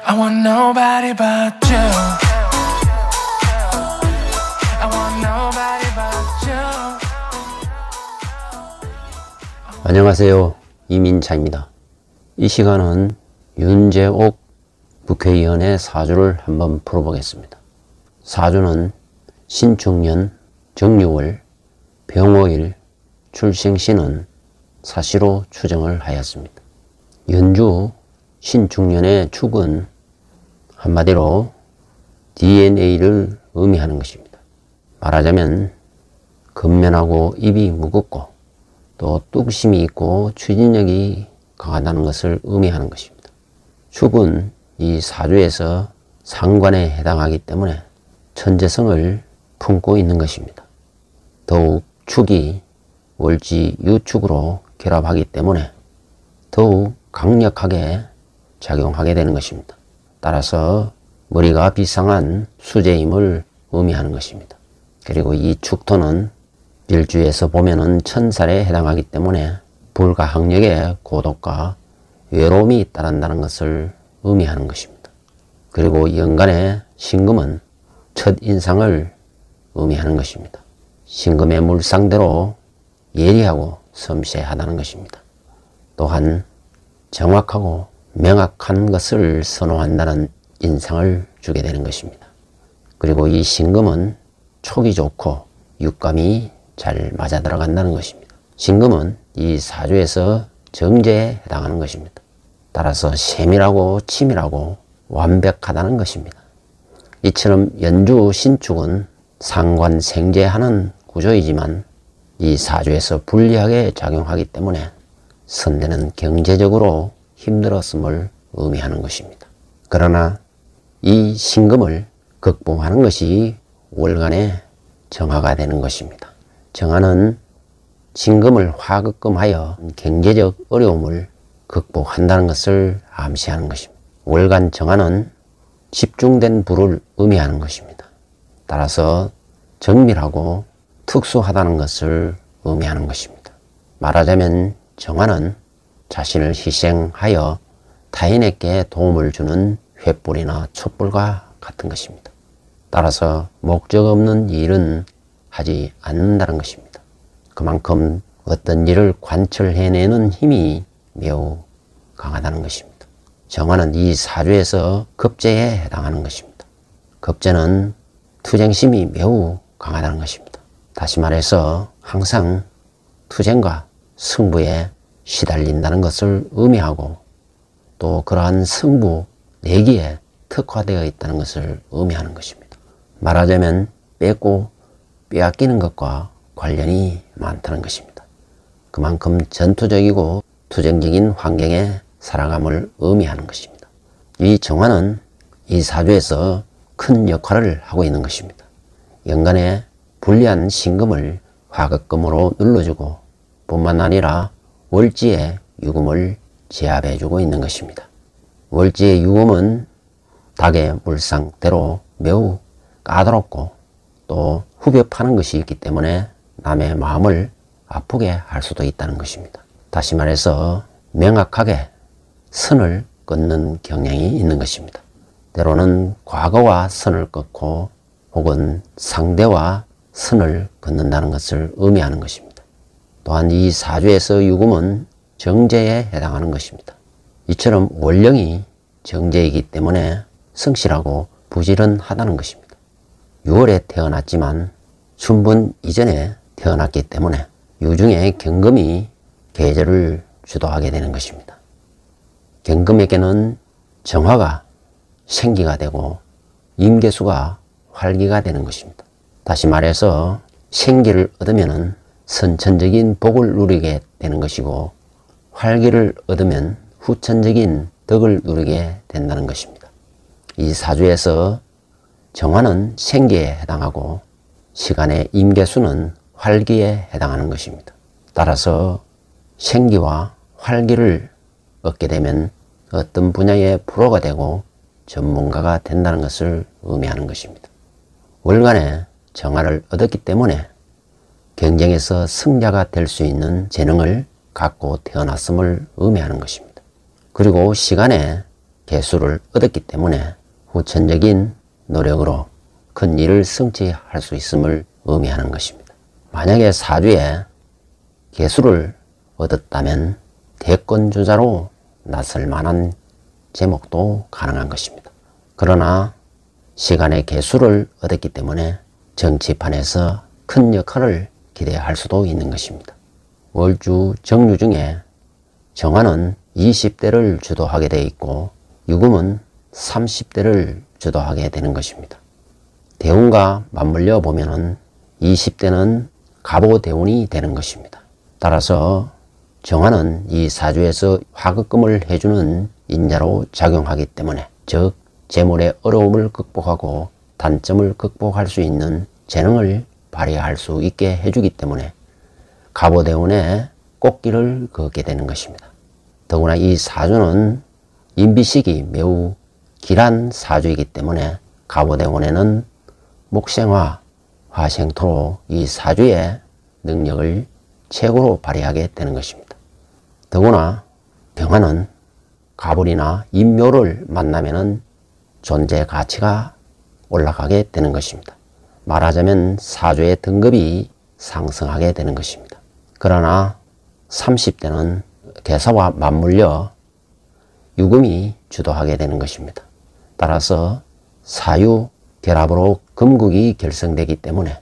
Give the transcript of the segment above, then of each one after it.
I want nobody but you. I want nobody but you. 안녕하세요. 이민차입니다. 이 시간은 윤재옥 국회의원의 사주를 한번 풀어보겠습니다. 사주는 신축년, 정유월, 병오일, 출생시는 사시로 추정을 하였습니다. 연주 신축년의 축은 한마디로 DNA를 의미하는 것입니다. 말하자면 근면하고 입이 무겁고 또 뚝심이 있고 추진력이 강하다는 것을 의미하는 것입니다. 축은 이 사주에서 상관에 해당하기 때문에 천재성을 품고 있는 것입니다. 더욱 축이 월지 유축으로 결합하기 때문에 더욱 강력하게 작용하게 되는 것입니다. 따라서 머리가 비상한 수재임을 의미하는 것입니다. 그리고 이 축토는 일주에서 보면은 천살에 해당하기 때문에 불가항력의 고독과 외로움이 따른다는 것을 의미하는 것입니다. 그리고 연간의 신금은 첫인상을 의미하는 것입니다. 신금의 물상대로 예리하고 섬세하다는 것입니다. 또한 정확하고 명확한 것을 선호한다는 인상을 주게 되는 것입니다. 그리고 이 신금은 촉이 좋고 육감이 잘 맞아 들어간다는 것입니다. 신금은 이 사주에서 정제에 해당하는 것입니다. 따라서 세밀하고 치밀하고 완벽하다는 것입니다. 이처럼 연주 신축은 상관생재하는 구조이지만 이 사주에서 불리하게 작용하기 때문에 선대는 경제적으로 힘들었음을 의미하는 것입니다. 그러나 이 신금을 극복하는 것이 월간의 정화가 되는 것입니다. 정화는 신금을 화극금하여 경제적 어려움을 극복한다는 것을 암시하는 것입니다. 월간 정화는 집중된 불을 의미하는 것입니다. 따라서 정밀하고 특수하다는 것을 의미하는 것입니다. 말하자면 정화는 자신을 희생하여 타인에게 도움을 주는 횃불이나 촛불과 같은 것입니다. 따라서 목적 없는 일은 하지 않는다는 것입니다. 그만큼 어떤 일을 관철해내는 힘이 매우 강하다는 것입니다. 정화는 이 사주에서 급제에 해당하는 것입니다. 급제는 투쟁심이 매우 강하다는 것입니다. 다시 말해서 항상 투쟁과 승부에 시달린다는 것을 의미하고 또 그러한 승부 내기에 특화되어 있다는 것을 의미하는 것입니다. 말하자면 뺏고 빼앗기는 것과 관련이 많다는 것입니다. 그만큼 전투적이고 투쟁적인 환경에 살아감을 의미하는 것입니다. 이 정화는 이 사주에서 큰 역할을 하고 있는 것입니다. 연간에 불리한 신금을 화극금으로 눌러주고 뿐만 아니라 월지의 유금을 제압해주고 있는 것입니다. 월지의 유금은 닭의 물상대로 매우 까다롭고 또 후벼 파는 것이 있기 때문에 남의 마음을 아프게 할 수도 있다는 것입니다. 다시 말해서 명확하게 선을 끊는 경향이 있는 것입니다. 때로는 과거와 선을 끊고 혹은 상대와 선을 끊는다는 것을 의미하는 것입니다. 또한 이 사주에서 유금은 정제에 해당하는 것입니다. 이처럼 월령이 정제이기 때문에 성실하고 부지런하다는 것입니다. 6월에 태어났지만 춘분 이전에 태어났기 때문에 유중의 경금이 계절을 주도하게 되는 것입니다. 경금에게는 정화가 생기가 되고 임계수가 활기가 되는 것입니다. 다시 말해서 생기를 얻으면 선천적인 복을 누리게 되는 것이고 활기를 얻으면 후천적인 덕을 누리게 된다는 것입니다. 이 사주에서 정화는 생기에 해당하고 시간의 임계수는 활기에 해당하는 것입니다. 따라서 생기와 활기를 얻게 되면 어떤 분야의 프로가 되고 전문가가 된다는 것을 의미하는 것입니다. 월간에 정화를 얻었기 때문에 경쟁에서 승자가 될 수 있는 재능을 갖고 태어났음을 의미하는 것입니다. 그리고 시간에 개수를 얻었기 때문에 후천적인 노력으로 큰 일을 성취할 수 있음을 의미하는 것입니다. 만약에 사주에 개수를 얻었다면 대권주자로 나설 만한 제목도 가능한 것입니다. 그러나 시간의 개수를 얻었기 때문에 정치판에서 큰 역할을 기대할 수도 있는 것입니다. 월주 정유 중에 정화는 20대를 주도하게 되어 있고 유금은 30대를 주도하게 되는 것입니다. 대운과 맞물려 보면은 20대는 갑오대운이 되는 것입니다. 따라서 정화는 이 사주에서 화급금을 해주는 인자로 작용하기 때문에, 즉 재물의 어려움을 극복하고 단점을 극복할 수 있는 재능을 발휘할 수 있게 해주기 때문에 갑오대운의 꽃길을 걷게 되는 것입니다. 더구나 이 사주는 인비식이 매우 길한 사주이기 때문에 갑오대운에는 목생화, 화생토로 이 사주의 능력을 최고로 발휘하게 되는 것입니다. 더구나 병화는 가불이나 인묘를 만나면 존재 가치가 올라가게 되는 것입니다. 말하자면 사주의 등급이 상승하게 되는 것입니다. 그러나 30대는 개사와 맞물려 유금이 주도하게 되는 것입니다. 따라서 사유 결합으로 금국이 결성되기 때문에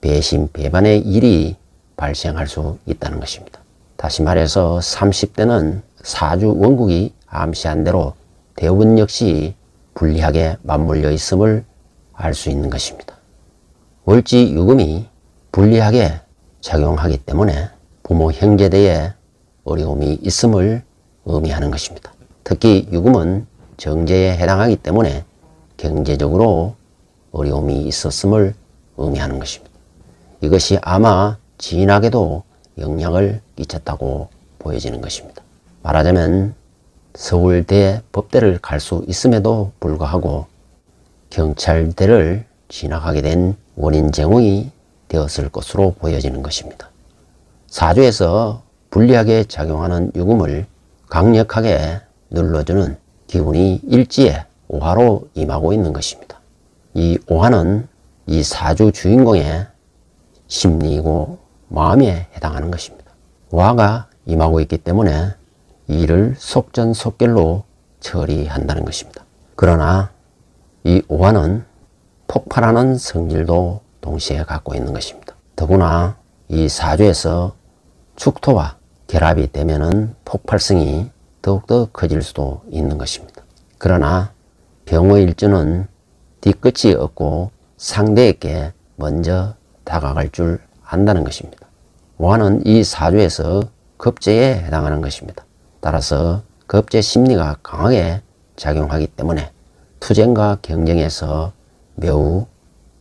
배신 배반의 일이 발생할 수 있다는 것입니다. 다시 말해서 30대는 사주 원국이 암시한 대로 대운 역시 불리하게 맞물려 있음을 알 수 있는 것입니다. 월지 유금이 불리하게 작용하기 때문에 부모 형제대에 어려움이 있음을 의미하는 것입니다. 특히 유금은 정제에 해당하기 때문에 경제적으로 어려움이 있었음을 의미하는 것입니다. 이것이 아마 지인에게도 영향을 끼쳤다고 보여지는 것입니다. 말하자면 서울대 법대를 갈 수 있음에도 불구하고 경찰대를 진학하게 된 원인제공이 되었을 것으로 보여지는 것입니다. 사주에서 불리하게 작용하는 유금을 강력하게 눌러주는 기운이 일지에 오화로 임하고 있는 것입니다. 이 오화는 이 사주 주인공의 심리이고 마음에 해당하는 것입니다. 오화가 임하고 있기 때문에 일을 속전속결로 처리한다는 것입니다. 그러나 이 오화는 폭발하는 성질도 동시에 갖고 있는 것입니다. 더구나 이 사주에서 축토와 결합이 되면은 폭발성이 더욱더 커질 수도 있는 것입니다. 그러나 병호일주는 뒤끝이 없고 상대에게 먼저 다가갈 줄 안다는 것입니다. 오화는 이 사주에서 급제에 해당하는 것입니다. 따라서 급제 심리가 강하게 작용하기 때문에 투쟁과 경쟁에서 매우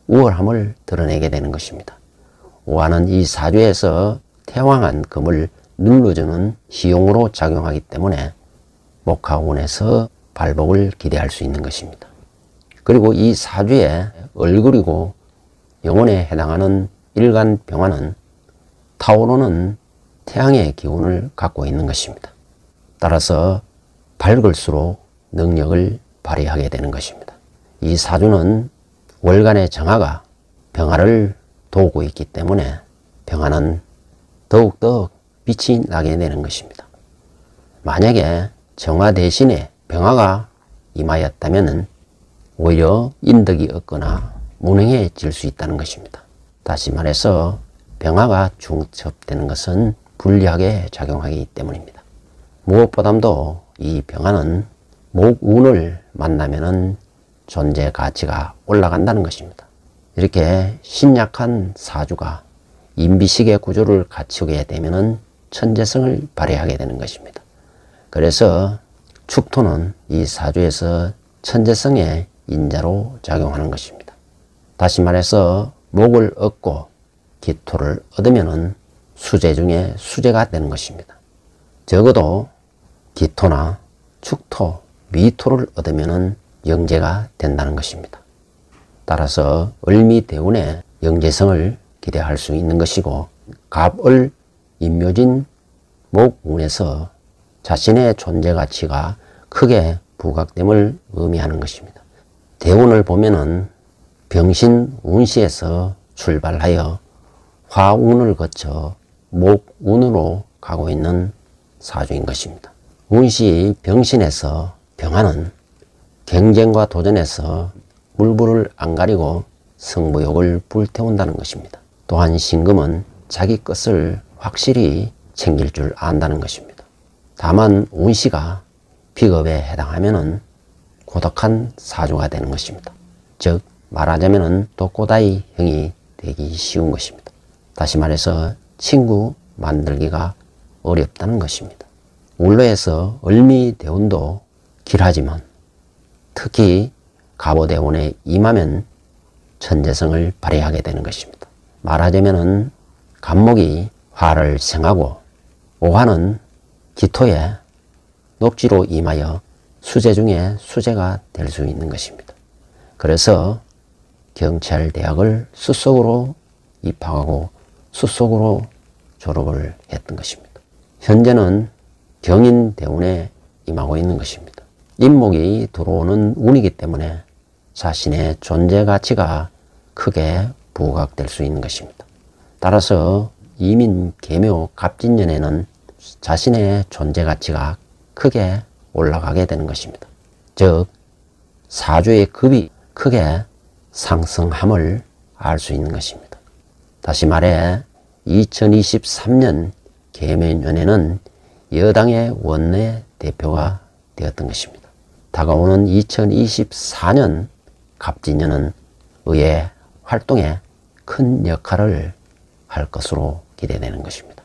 우월함을 드러내게 되는 것입니다. 오화는 이 사주에서 태왕한 금을 눌러주는 희용으로 작용하기 때문에 목화운에서 발복을 기대할 수 있는 것입니다. 그리고 이 사주의 얼굴이고 영혼에 해당하는 일간 병화는 타오르는 태양의 기운을 갖고 있는 것입니다. 따라서 밝을수록 능력을 발휘하게 되는 것입니다. 이 사주는 월간의 정화가 병화를 도우고 있기 때문에 병화는 더욱더 빛이 나게 되는 것입니다. 만약에 정화 대신에 병화가 임하였다면 오히려 인덕이 없거나 무능해질 수 있다는 것입니다. 다시 말해서 병화가 중첩되는 것은 불리하게 작용하기 때문입니다. 무엇보다도 이 병화는 목운을 만나면 존재 가치가 올라간다는 것입니다. 이렇게 신약한 사주가 인비식의 구조를 갖추게 되면 천재성을 발휘하게 되는 것입니다. 그래서 축토는 이 사주에서 천재성의 인자로 작용하는 것입니다. 다시 말해서 목을 얻고 기토를 얻으면 수재 중에 수재가 되는 것입니다. 적어도 기토나 축토, 미토를 얻으면 영재가 된다는 것입니다. 따라서 을미대운의 영재성을 기대할 수 있는 것이고, 갑을 인묘진 목운에서 자신의 존재 가치가 크게 부각됨을 의미하는 것입니다. 대운을 보면은 병신 운시에서 출발하여 화운을 거쳐 목운으로 가고 있는 사주인 것입니다. 운시 병신에서 병화는 경쟁과 도전에서 물불을 안 가리고 승부욕을 불태운다는 것입니다. 또한 신금은 자기 것을 확실히 챙길 줄 안다는 것입니다. 다만 운시가 비겁에 해당하면 고독한 사주가 되는 것입니다. 즉 말하자면 독고다이 형이 되기 쉬운 것입니다. 다시 말해서 친구 만들기가 어렵다는 것입니다. 울로에서 을미대운도 길하지만 특히 갑오대운에 임하면 천재성을 발휘하게 되는 것입니다. 말하자면 갑목이 화를 생하고 오화는 기토에 녹지로 임하여 수재 중에 수재가 될 수 있는 것입니다. 그래서 경찰대학을 숫속으로 입학하고 숫속으로 졸업을 했던 것입니다. 현재는 경인대운에 임하고 있는 것입니다. 인목이 들어오는 운이기 때문에 자신의 존재 가치가 크게 부각될 수 있는 것입니다. 따라서 이민, 계묘, 갑진년에는 자신의 존재 가치가 크게 올라가게 되는 것입니다. 즉 사주의 급이 크게 상승함을 알 수 있는 것입니다. 다시 말해 2023년 계묘년에는 여당의 원내 대표가 되었던 것입니다. 다가오는 2024년 갑진년은 의회 활동에 큰 역할을 할 것으로 기대되는 것입니다.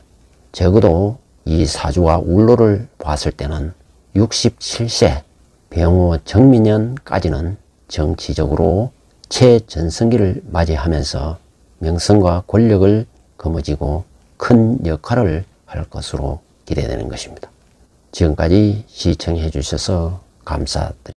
적어도 이 사주와 울로를 봤을 때는 67세 병호 정민년까지는 정치적으로 최전성기를 맞이하면서 명성과 권력을 거머쥐고 큰 역할을 할 것으로 기대되는 것입니다. 지금까지 시청해 주셔서 감사드립니다.